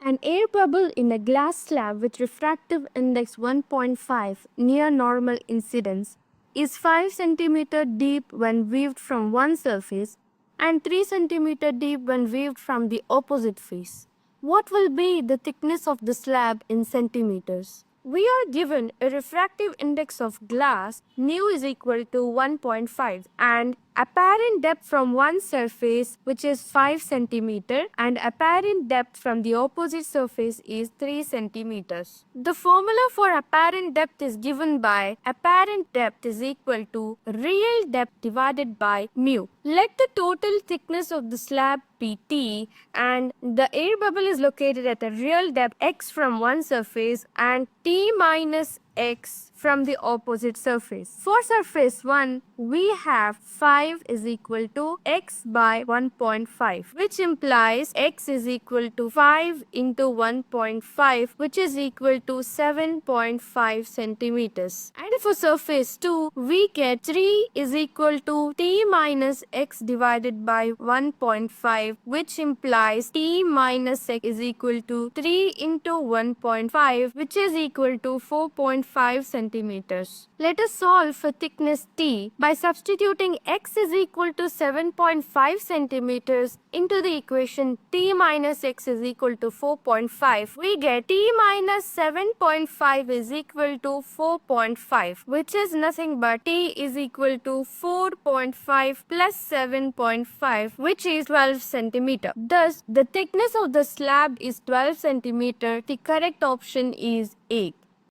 An air bubble in a glass slab with refractive index 1.5 near normal incidence is 5 cm deep when viewed from one surface and 3 cm deep when viewed from the opposite face. What will be the thickness of the slab in centimeters? We are given a refractive index of glass nu is equal to 1.5 and apparent depth from one surface which is 5 cm and apparent depth from the opposite surface is 3 cm. The formula for apparent depth is given by apparent depth is equal to real depth divided by mu. Let the total thickness of the slab be T and the air bubble is located at a real depth x from one surface and T minus x from the opposite surface. For surface 1, we have 5 is equal to x by 1.5 which implies x is equal to 5 into 1.5 which is equal to 7.5 centimeters. And for surface 2, we get 3 is equal to t minus x divided by 1.5 which implies t minus x is equal to 3 into 1.5 which is equal to 4.5 centimeters. Let us solve for thickness t by substituting x is equal to 7.5 centimeters into the equation t minus x is equal to 4.5. We get t minus 7.5 is equal to 4.5 which is nothing but t is equal to 4.5 plus 7.5 which is 12 centimeter. Thus, the thickness of the slab is 12 centimeter. The correct option is A.